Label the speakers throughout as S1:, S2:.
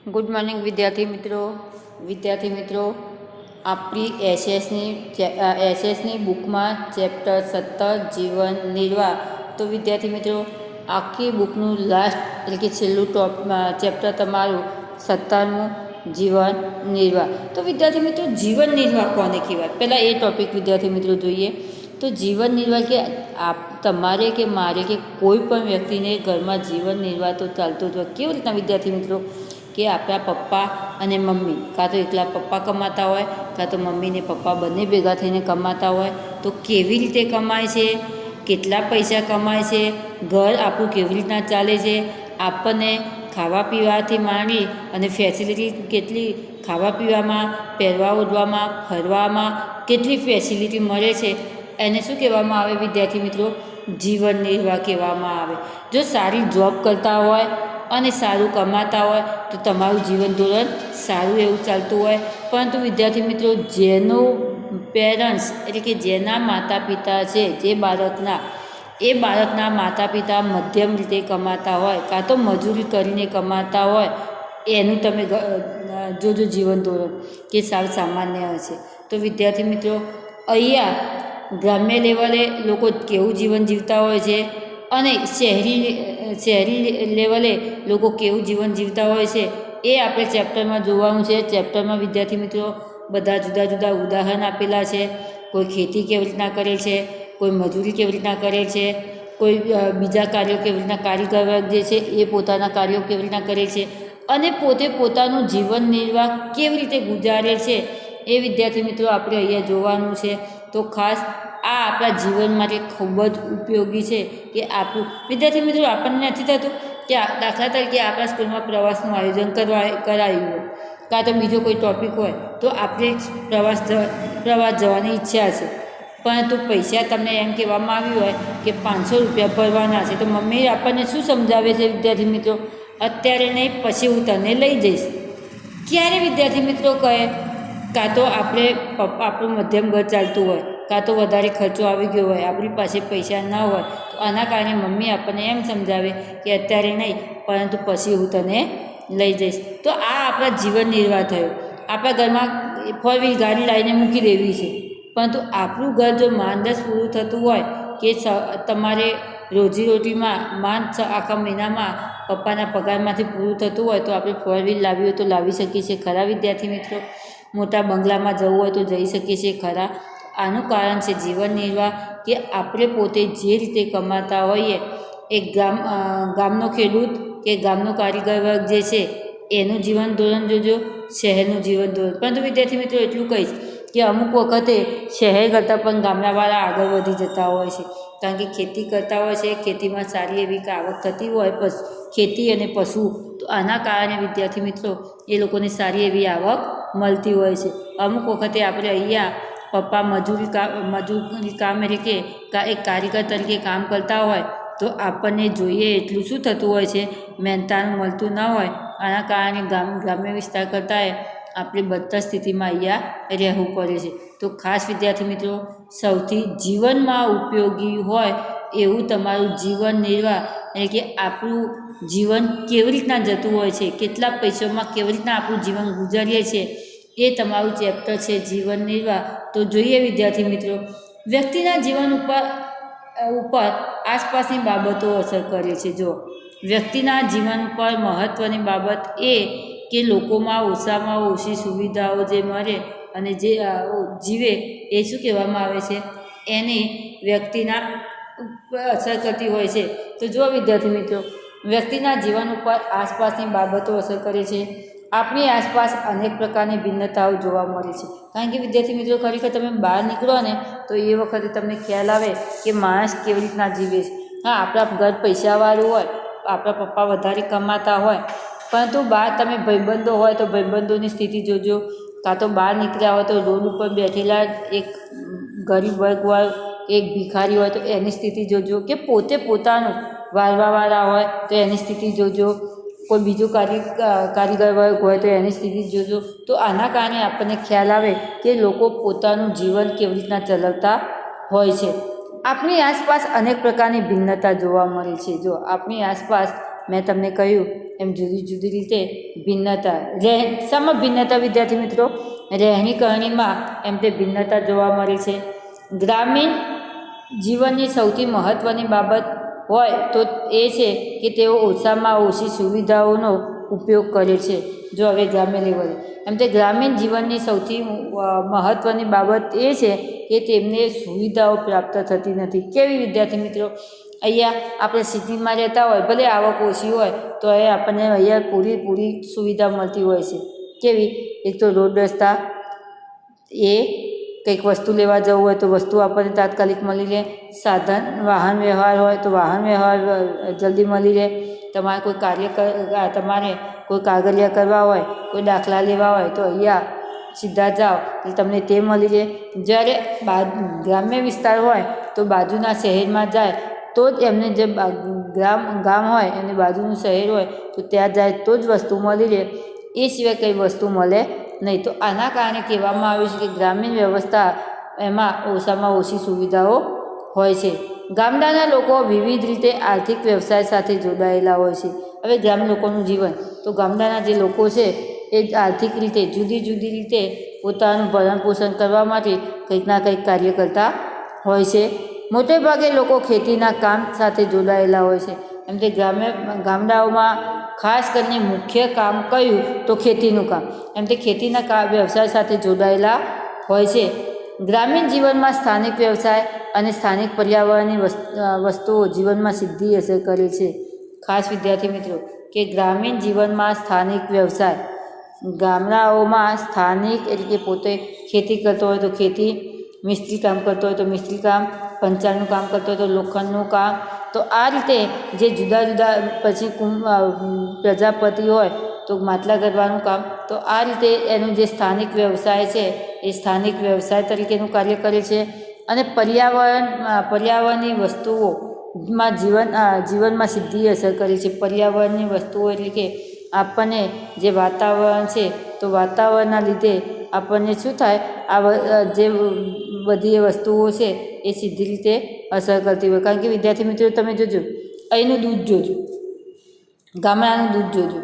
S1: Good morning વિદ્યાર્થી મિત્રો આપણી એસએસની બુકમાં ચેપ્ટર 17 જીવન નિર્વાહ. તો વિદ્યાર્થી મિત્રો આખી બુકનું લાસ્ટ એટલે કે છેલ્લું ચેપ્ટર તમારું 17મું જીવન નિર્વાહ. તો વિદ્યાર્થી મિત્રો જીવન નિર્વાહ કોને કહેવાય, પહેલાં એ ટૉપિક વિદ્યાર્થી મિત્રો જોઈએ. તો જીવન નિર્વાહ કે તમારે કે મારે કે કોઈ પણ વ્યક્તિને ઘરમાં જીવન નિર્વાહ તો ચાલતો જ હોય. કેવી રીતના વિદ્યાર્થી મિત્રો કે આપણા પપ્પા અને મમ્મી, કાં તો એકલા પપ્પા કમાતા હોય, કાં તો મમ્મી ને પપ્પા બંને ભેગા થઈને કમાતા હોય, તો કેવી રીતે કમાય છે, કેટલા પૈસા કમાય છે, ઘર આપણું કેવી રીતના ચાલે છે, આપણને ખાવા પીવાથી માંડી અને ફેસિલિટી કેટલી, ખાવા પીવામાં, પહેરવા ઓઢવામાં, ફરવામાં કેટલી ફેસિલિટી મળે છે, એને શું કહેવામાં આવે વિદ્યાર્થી મિત્રો? જીવન નિર્વાહ કહેવામાં આવે. જો સારી જોબ કરતા હોય અને સારું કમાતા હોય તો તમારું જીવન ધોરણ સારું એવું ચાલતું હોય. પરંતુ વિદ્યાર્થી મિત્રો જેનો પેરેન્ટ્સ એટલે કે જેના માતા પિતા છે, જે બાળકના માતા પિતા મધ્યમ રીતે કમાતા હોય, કાં તો મજૂરી કરીને કમાતા હોય, એનું તમે જોજો જીવન ધોરણ કે સાવ સામાન્ય હશે. તો વિદ્યાર્થી મિત્રો અહીંયા ગ્રામ્ય લેવલે લોકો કેવું જીવન જીવતા હોય છે અને શહેરી લેવલે લોકો કેવું જીવન જીવતા હોય છે એ આપણે ચેપ્ટરમાં જોવાનું છે. ચેપ્ટરમાં વિદ્યાર્થી મિત્રો બધા જુદા જુદા ઉદાહરણ આપેલા છે. કોઈ ખેતી કેવી રીતના કરે છે, કોઈ મજૂરી કેવી રીતના કરે છે, કોઈ બીજા કાર્યો કેવી રીતના, કારીગર વર્ગ જે છે એ પોતાના કાર્યો કેવી રીતના કરે છે અને પોતે પોતાનું જીવન નિર્વાહ કેવી રીતે ગુજારે છે એ વિદ્યાર્થી મિત્રો આપણે અહીંયા જોવાનું છે. તો ખાસ આ આપણા જીવન માટે ખૂબ જ ઉપયોગી છે કે આપણું વિદ્યાર્થી મિત્રો આપણને નથી થતું કે દાખલા તરીકે આપણા સ્કૂલમાં પ્રવાસનું આયોજન કરાયું હોય, કાં તો બીજો કોઈ ટૉપિક હોય, તો આપણે પ્રવાસ જવાની ઈચ્છા છે, પરંતુ પૈસા તમને એમ કહેવામાં આવ્યું હોય કે 500 રૂપિયા ભરવાના છે, તો મમ્મી આપણને શું સમજાવે છે વિદ્યાર્થી મિત્રો? અત્યારે નહીં, પછી હું તને લઈ જઈશ. ક્યારે વિદ્યાર્થી મિત્રો કહે? કાં તો આપણું મધ્યમ ઘર ચાલતું હોય, કાં તો વધારે ખર્ચો આવી ગયો હોય, આપણી પાસે પૈસા ન હોય, તો આના કારણે મમ્મી આપણને એમ સમજાવે કે અત્યારે નહીં, પરંતુ પછી હું તને લઈ જઈશ. તો આ આપણા જીવન નિર્વાહ થયો. આપણા ઘરમાં 4 વ્હીલ ગાડી લાવીને મૂકી દેવી છે, પરંતુ આપણું ઘર જો માંદસ પૂરું થતું હોય કે તમારે રોજીરોટીમાં આખા મહિનામાં પપ્પાના પગારમાંથી પૂરું થતું હોય, તો આપણે 4 વ્હીલ લાવવી હોય તો લાવી શકીએ છીએ ખરા વિદ્યાર્થી મિત્રો? મોટા બંગલામાં જવું હોય તો જઈ શકીએ છીએ ખરા? આનું કારણ છે જીવન નિર્વાહ, કે આપણે પોતે જે રીતે કમાતા હોઈએ. એક ગામનો ખેડૂત કે ગામનો કારીગર વર્ગ જે છે એનું જીવન ધોરણ જોજો, શહેરનું જીવન ધોરણ. પરંતુ વિદ્યાર્થી મિત્રો એટલું કહીશ કે અમુક વખતે શહેર કરતાં પણ ગામડાવાળા આગળ વધી જતા હોય છે, કારણ કે ખેતી કરતા હોય છે, ખેતીમાં સારી એવી આવક થતી હોય, ખેતી અને પશુ, તો આના કારણે વિદ્યાર્થી મિત્રો એ લોકોને સારી એવી આવક મળતી હોય છે. અમુક વખતે આપણે અહીંયા પપ્પા મજૂરી કામ એટલે કે એક કારીગર તરીકે કામ કરતા હોય, તો આપણને જોઈએ એટલું શું થતું હોય છે, મહેનતાણું મળતું ન હોય. આના કારણે ગ્રામ્ય વિસ્તાર કરતાં આપણે બદતર સ્થિતિમાં અહીંયા રહેવું પડે છે. તો ખાસ વિદ્યાર્થી મિત્રો સૌથી જીવનમાં ઉપયોગી હોય એવું તમારું જીવન નિર્વાહ એટલે કે આપણું જીવન કેવી રીતના જતું હોય છે, કેટલા પૈસામાં કેવી રીતના આપણું જીવન ગુજારીએ છીએ, એ તમારું ચેપ્ટર છે જીવન નિર્વાહ. તો જોઈએ વિદ્યાર્થી મિત્રો, વ્યક્તિના જીવન ઉપર આસપાસની બાબતો અસર કરે છે. જો વ્યક્તિના જીવન પર મહત્ત્વની બાબત એ કે લોકોમાં ઓછામાં ઓછી સુવિધાઓ જે મળે અને જે જીવે, એ શું કહેવામાં આવે છે? એને વ્યક્તિના અસર કરતી હોય છે. તો જો વિદ્યાર્થી મિત્રો વ્યક્તિના જીવન ઉપર આસપાસની બાબતો અસર કરે છે. આપણી આસપાસ અનેક પ્રકારની ભિન્નતાઓ જોવા મળે છે, કારણ કે વિદ્યાર્થી મિત્રો ખરેખર તમે બહાર નીકળો ને તો એ વખતે તમને ખ્યાલ આવે કે માણસ કેવી રીતના જીવે છે. હા, આપણા ઘર પૈસાવાળું હોય, આપણા પપ્પા વધારે કમાતા હોય, પરંતુ બહાર તમે ભાઈબંધો હોય તો ભાઈબંધોની સ્થિતિ જોજો, કાં તો બહાર નીકળ્યા હોય તો રોડ ઉપર બેઠેલા એક ગરીબ વર્ગ હોય, એક ભિખારી હોય તો એની સ્થિતિ જોજો, કે પોતે પોતાનું વાળવાવાળા હોય તો એની સ્થિતિ જોજો, કોઈ બીજું કારીગર વર્ગ હોય તો એની સ્થિતિ જોજો. તો આના કારણે આપણને ખ્યાલ આવે કે લોકો પોતાનું જીવન કેવી રીતના ચલાવતા હોય છે. આપણી આસપાસ અનેક પ્રકારની ભિન્નતા જોવા મળે છે. જો આપણી આસપાસ મેં તમને કહ્યું એમ જુદી જુદી રીતે ભિન્નતા શામાં ભિન્નતા વિદ્યાર્થી મિત્રો? રહેણી કહેણીમાં એમ તે ભિન્નતા જોવા મળે છે. ગ્રામીણ જીવનની સૌથી મહત્ત્વની બાબત હોય તો એ છે કે તેઓ ઓછામાં ઓછી સુવિધાઓનો ઉપયોગ કરે છે. જો હવે ગ્રામ્ય લેવલે એમ તે ગ્રામીણ જીવનની સૌથી મહત્ત્વની બાબત એ છે કે તેમને સુવિધાઓ પ્રાપ્ત થતી નથી. કેવી વિદ્યાર્થી મિત્રો? અહીંયા આપણે સિટીમાં રહેતા હોય, ભલે આવક ઓછી હોય તો એ આપણને અહીંયા પૂરી સુવિધા મળતી હોય છે. કેવી? એક તો રોડ રસ્તા, એ કંઈક વસ્તુ લેવા જવું હોય તો વસ્તુ આપણને તાત્કાલિક મળી રહે. સાધન વાહન વ્યવહાર હોય તો વાહન વ્યવહાર જલ્દી મળી રહે. તમારે કોઈ કાગળિયા કરવા હોય, કોઈ દાખલા લેવા હોય તો અહીંયા સીધા જાઓ એટલે તમને તે મળી રહે. જ્યારે ગ્રામ્ય વિસ્તાર હોય તો બાજુના શહેરમાં જાય તો જ એમને જે ગામ હોય એની બાજુનું શહેર હોય તો ત્યાં જાય તો જ વસ્તુ મળી રહે. એ સિવાય કંઈ વસ્તુ મળે નહીં. તો આના કારણે કહેવામાં આવ્યું છે કે ગ્રામીણ વ્યવસ્થા એમાં ઓછામાં ઓછી સુવિધાઓ હોય છે. ગામડાના લોકો વિવિધ રીતે આર્થિક વ્યવસાય સાથે જોડાયેલા હોય છે. હવે ગ્રામ લોકોનું જીવન, તો ગામડાના જે લોકો છે એ આર્થિક રીતે જુદી જુદી રીતે પોતાનું ભરણ પોષણ કરવા માટે કંઈક ના કંઈક કાર્ય કરતા હોય છે. મોટે ભાગે લોકો ખેતીના કામ સાથે જોડાયેલા હોય છે. એમ કે ગામડાઓમાં ખાસ કરીને મુખ્ય કામ કયું તો ખેતીનું કામ. એમ તે ખેતીના વ્યવસાય સાથે જોડાયેલા હોય છે. ગ્રામીણ જીવનમાં સ્થાનિક વ્યવસાય અને સ્થાનિક પર્યાવરણની વસ્તુઓ જીવનમાં સીધી અસર કરે છે. ખાસ વિદ્યાર્થી મિત્રો કે ગ્રામીણ જીવનમાં સ્થાનિક વ્યવસાય, ગામડાઓમાં સ્થાનિક એટલે કે પોતે ખેતી કરતો હોય તો ખેતી, મિસ્ત્રી કામ કરતો હોય તો મિસ્ત્રી કામ, પંચાળનું કામ કરતો હોય તો લોખંડનું કામ. તો આ રીતે જે જુદા જુદા પછી પ્રજાપતિ હોય તો માટલા ગરવાનું કામ. તો આ રીતે એનું જે સ્થાનિક વ્યવસાય છે એ સ્થાનિક વ્યવસાય તરીકેનું કાર્ય કરે છે. અને પર્યાવરણની વસ્તુઓમાં જીવનમાં સીધી અસર કરે છે. પર્યાવરણની વસ્તુઓ એટલે કે આપણને જે વાતાવરણ છે તો વાતાવરણના લીધે આપણને શું થાય, જે બધી એ વસ્તુઓ છે એ સીધી રીતે અસર કરતી હોય. કારણ કે વિદ્યાર્થી મિત્રો તમે જોજો, અહીંનું દૂધ જોજો, ગામડાનું દૂધ જોજો.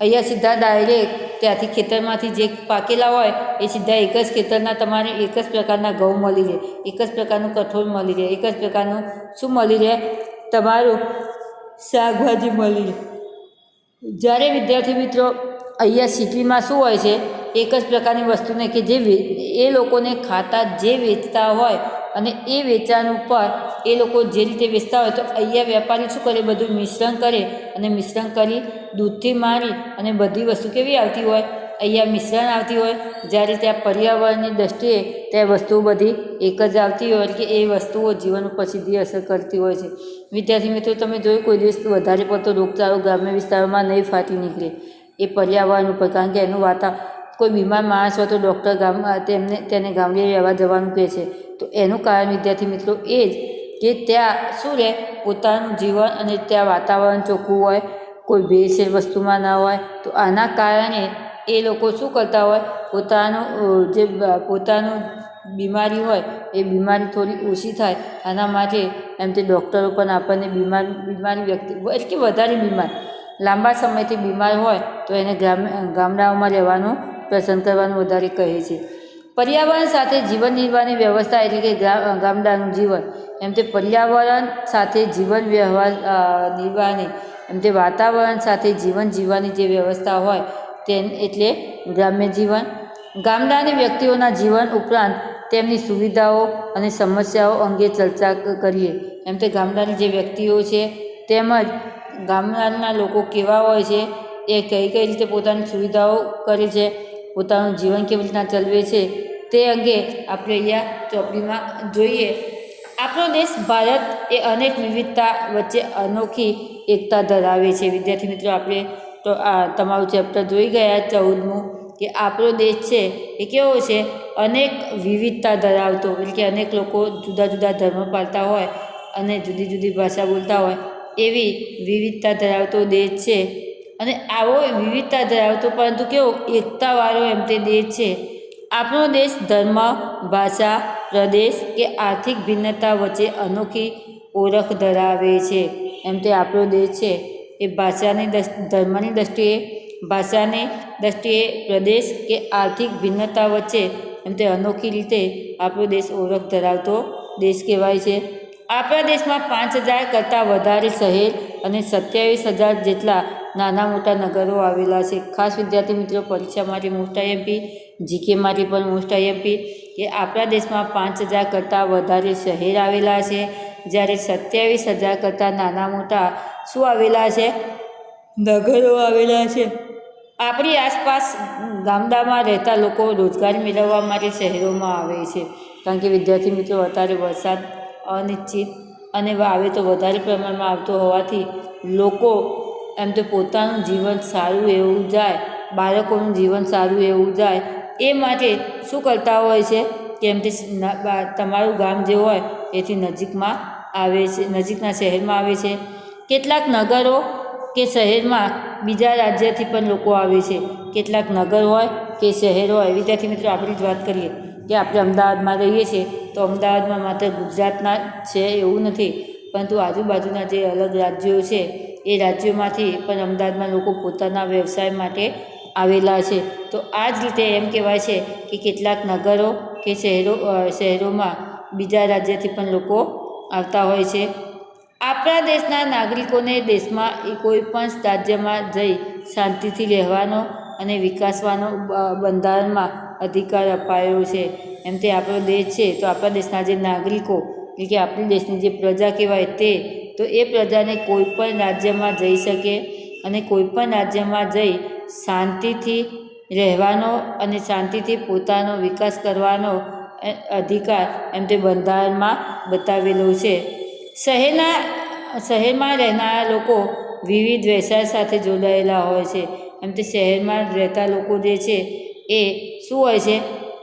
S1: અહીંયા સીધા ડાયરેક્ટ ત્યાંથી ખેતરમાંથી જે પાકેલા હોય એ સીધા એક જ ખેતરના તમારે એક જ પ્રકારના ઘઉં મળી રહે, એક જ પ્રકારનું કઠોળ મળી રહે, એક જ પ્રકારનું શું મળી રહે, તમારું શાકભાજી મળી રહે. જ્યારે વિદ્યાર્થી મિત્રો અહીંયા સિટીમાં શું હોય છે, એક જ પ્રકારની વસ્તુને કે જે એ લોકોને ખાતા જે વેચતા હોય અને એ વેચાણ ઉપર એ લોકો જે રીતે વેચતા હોય તો અહીંયા વેપારી શું કરે, બધું મિશ્રણ કરે અને મિશ્રણ કરી દૂધથી મારી અને બધી વસ્તુ કેવી આવતી હોય, અહીંયા મિશ્રણ આવતી હોય. જ્યારે ત્યાં પર્યાવરણની દ્રષ્ટિએ ત્યાં વસ્તુઓ બધી એક જ આવતી હોય કે એ વસ્તુઓ જીવન ઉપર સીધી અસર કરતી હોય છે. વિદ્યાર્થી મિત્રો તમે જોયું કોઈ દિવસ વધારે પડતો રોગચાળો ગ્રામ્ય વિસ્તારોમાં નહીં ફાટી નીકળે એ પર્યાવરણ ઉપર. કારણ કે એનું કોઈ બીમાર માણસ હોય તો ડૉક્ટર તેને ગામડે રહેવા જવાનું કહે છે. તો એનું કારણ વિદ્યાર્થી મિત્રો એ જ કે ત્યાં શું રહે, પોતાનું જીવન અને ત્યાં વાતાવરણ ચોખ્ખું હોય, કોઈ ભેળસેળ વસ્તુમાં ના હોય. તો આના કારણે એ લોકો શું કરતા હોય, પોતાનું બીમારી હોય એ બીમારી થોડી ઓછી થાય આના માટે એમ તે ડૉક્ટરો પણ આપણને બીમારી વ્યક્તિ એટલે કે વધારે બીમાર, લાંબા સમયથી બીમાર હોય તો એને ગામડાઓમાં રહેવાનું પસંદ કરવાનું વધારે કહે છે. પર્યાવરણ સાથે જીવન નિર્વાહની વ્યવસ્થા એટલે કે ગામડાનું જીવન એમ તે પર્યાવરણ સાથે જીવન નિર્વાહની એમ તે વાતાવરણ સાથે જીવન જીવવાની જે વ્યવસ્થા હોય એટલે ગ્રામ્ય જીવન. ગામડાની વ્યક્તિઓના જીવન ઉપરાંત તેમની સુવિધાઓ અને સમસ્યાઓ અંગે ચર્ચા કરીએ. એમ તે ગામડાની જે વ્યક્તિઓ છે તેમજ ગામડાના લોકો કેવા હોય છે, એ કઈ રીતે પોતાની સુવિધાઓ કરે છે, પોતાનું જીવન કેવી રીતના ચલાવે છે તે અંગે આપણે અહીંયા ચોપડીમાં જોઈએ. આપણો દેશ ભારત એ અનેક વિવિધતા વચ્ચે અનોખી એકતા ધરાવે છે. વિદ્યાર્થી મિત્રો આપણે તો આ તમારું ચેપ્ટર જોઈ ગયા 14મું કે આપણો દેશ છે એ કેવો છે, અનેક વિવિધતા ધરાવતો એટલે કે અનેક લોકો જુદા જુદા ધર્મ પાળતા હોય અને જુદી જુદી ભાષા બોલતા હોય એવી વિવિધતા ધરાવતો દેશ છે. અને આવો વિવિધતા ધરાવતો પરંતુ કેવો એકતાવાળો એમ તે દેશ છે. આપણો દેશ ધર્મ, ભાષા, પ્રદેશ કે આર્થિક ભિન્નતા વચ્ચે અનોખી ઓળખ ધરાવે છે. એમ તે આપણો દેશ છે એ ભાષાની ધર્મની દ્રષ્ટિએ, ભાષાની દ્રષ્ટિએ, પ્રદેશ કે આર્થિક ભિન્નતા વચ્ચે એમ તે અનોખી રીતે આપણો દેશ ઓળખ ધરાવતો દેશ કહેવાય છે. આપણા દેશમાં 5,000 કરતાં વધારે શહેર અને 27,000 જેટલા નાના મોટા નગરો આવેલા છે. ખાસ વિદ્યાર્થી મિત્રો, પરીક્ષા માટે મોસ્ટ આઈએમપી, જીકે માટે પણ મોસ્ટ આઈએમપી કે આપણા દેશમાં 5,000 કરતાં વધારે શહેર આવેલા છે, જ્યારે 27,000 કરતાં નાના મોટા શું આવેલા છે? નગરો આવેલા છે. આપણી આસપાસ ગામડામાં રહેતા લોકો રોજગારી મેળવવા માટે શહેરોમાં આવે છે, કારણ કે વિદ્યાર્થી મિત્રો અત્યારે વરસાદ અનિશ્ચિત અને આવે તો વધારે પ્રમાણમાં આવતો હોવાથી લોકો એમ તો પોતાનું જીવન સારું એવું જાય, બાળકોનું જીવન સારું એવું જાય એ માટે શું કરતા હોય છે કે એમ તે તમારું ગામ જે હોય એથી નજીકમાં આવે છે, નજીકના શહેરમાં આવે છે. કેટલાક નગરો કે શહેરમાં બીજા રાજ્યથી પણ લોકો આવે છે. કેટલાક નગર હોય કે શહેર હોય, વિદ્યાર્થી મિત્રો આપણે જ વાત કરીએ કે આપણે અમદાવાદમાં રહીએ છીએ તો અમદાવાદમાં માત્ર ગુજરાતના છે એવું નથી, પરંતુ આજુબાજુના જે અલગ રાજ્યો છે એ રાજ્યોમાંથી પણ અમદાવાદમાં લોકો પોતાના વ્યવસાય માટે આવેલા છે. તો આ જ રીતે એમ કહેવાય છે કે કેટલાક નગરો કે શહેરોમાં બીજા રાજ્યથી પણ લોકો આવતા હોય છે. આપણા દેશના નાગરિકોને દેશમાં કોઈ પણ રાજ્યમાં જઈ શાંતિથી રહેવાનો અને વિકાસવાનો બંધારણમાં અધિકાર અપાયો છે. એમ તે આપણો દેશ છે તો આપણા દેશના જે નાગરિકો એટલે કે આપણી દેશની જે પ્રજા કહેવાય તો એ પ્રજાને કોઈ પણ રાજ્યમાં જઈ શકે અને કોઈ પણ રાજ્યમાં જઈ શાંતિથી રહેવાનો અને શાંતિથી પોતાનો વિકાસ કરવાનો અધિકાર એમ તે બંધારણમાં બતાવેલો છે. શહેરમાં રહેનારા લોકો વિવિધ વ્યવસાય સાથે જોડાયેલા હોય છે. એમ તે શહેરમાં રહેતા લોકો જે છે એ શું હોય છે?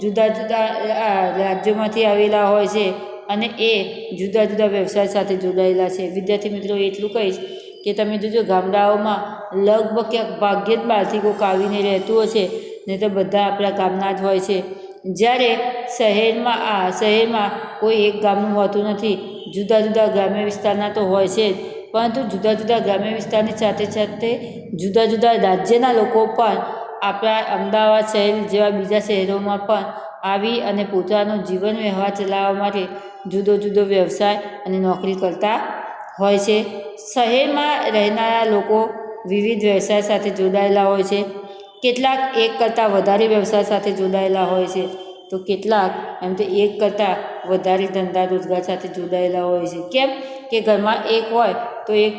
S1: જુદા જુદા રાજ્યોમાંથી આવેલા હોય છે અને એ જુદા જુદા વ્યવસાય સાથે જોડાયેલા છે. વિદ્યાર્થી મિત્રો એટલું કહીશ કે તમે જોજો ગામડાઓમાં લગભગ ક્યાંક ભાગ્યે જ બહારથી કોઈક આવીને રહેતું હશે, નહીં તો બધા આપણા ગામના જ હોય છે. જ્યારે શહેરમાં કોઈ એક ગામનું હોતું નથી, જુદા જુદા ગ્રામ્ય વિસ્તારના તો હોય છે જ, પરંતુ જુદા જુદા ગ્રામ્ય વિસ્તારની સાથે સાથે જુદા જુદા રાજ્યના લોકો પણ આપણા અમદાવાદ શહેર જેવા બીજા શહેરોમાં પણ આવી અને પોતાનો જીવન વ્યવહાર ચલાવવા માટે જુદો જુદો વ્યવસાય અને નોકરી કરતા હોય છે. શહેરમાં રહેનારા લોકો વિવિધ વ્યવસાય સાથે જોડાયેલા હોય છે. કેટલાક એક કરતાં વધારે વ્યવસાય સાથે જોડાયેલા હોય છે, તો કેટલાક એમ તો એક કરતાં વધારે ધંધા રોજગાર સાથે જોડાયેલા હોય છે. કેમ કે ઘરમાં એક હોય તો એક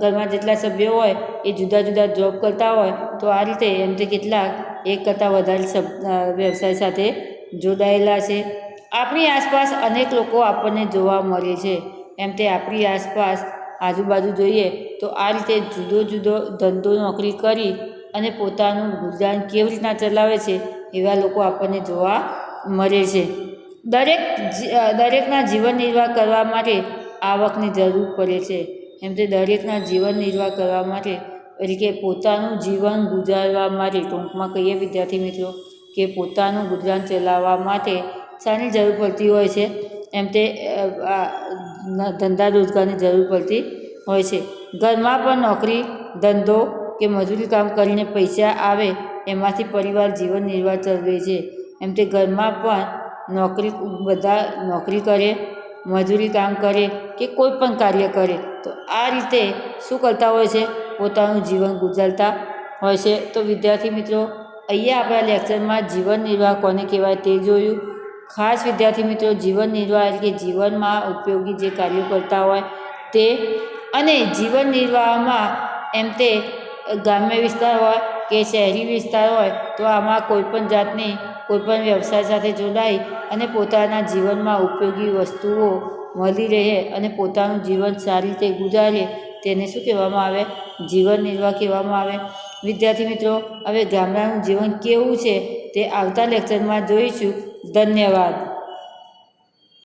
S1: ઘરમાં જેટલા સભ્યો હોય એ જુદા જુદા જોબ કરતા હોય, તો આ રીતે એમ તો કેટલાક એક કરતાં વધારે વ્યવસાય સાથે જોડાયેલા છે. આપણી આસપાસ અનેક લોકો આપણને જોવા મળે છે. એમ તે આપણી આસપાસ આજુબાજુ જોઈએ તો આ રીતે જુદો જુદો ધંધો નોકરી કરી અને પોતાનું ગુજરાન કેવી રીતના ચલાવે છે એવા લોકો આપણને જોવા મળે છે. દરેકના જીવન નિર્વાહ કરવા માટે આવકની જરૂર પડે છે. એમ તે દરેકના જીવન નિર્વાહ કરવા માટે એટલે કે પોતાનું જીવન ગુજારવા માટે, ટૂંકમાં કહીએ વિદ્યાર્થી મિત્રો કે પોતાનું ગુજરાન ચલાવવા માટે શાની જરૂર પડતી હોય છે? એમ તે ધંધા રોજગારની જરૂર પડતી હોય છે. ઘરમાં પણ નોકરી ધંધો કે મજૂરી કામ કરીને પૈસા આવે એમાંથી પરિવાર જીવન નિર્વાહ ચલાવે છે. એમ તે ઘરમાં પણ બધા નોકરી કરે, મજૂરી કામ કરે કે કોઈ પણ કાર્ય કરે, તો આ રીતે શું કરતા હોય છે? પોતાનું જીવન ગુજારતા હોય છે. તો વિદ્યાર્થી મિત્રો, અહીંયા આપણા લેક્ચરમાં જીવન નિર્વાહ કોને કહેવાય તે જોયું. ખાસ વિદ્યાર્થી મિત્રો, જીવન નિર્વાહ એટલે કે જીવનમાં ઉપયોગી જે કાર્યો કરતા હોય તે, અને જીવન નિર્વાહમાં એમ તે ગ્રામ્ય વિસ્તાર હોય કે શહેરી વિસ્તાર હોય તો આમાં કોઈપણ જાતની કોઈપણ વ્યવસાય સાથે જોડાઈ અને પોતાના જીવનમાં ઉપયોગી વસ્તુઓ મળી રહે અને પોતાનું જીવન સારી રીતે ગુજારે તેને શું કહેવામાં આવે? જીવન નિર્વાહ કહેવામાં આવે. વિદ્યાર્થી મિત્રો, હવે ગામડાનું જીવન કેવું છે તે આવતા લેક્ચરમાં જોઈશું. ધન્યવાદ.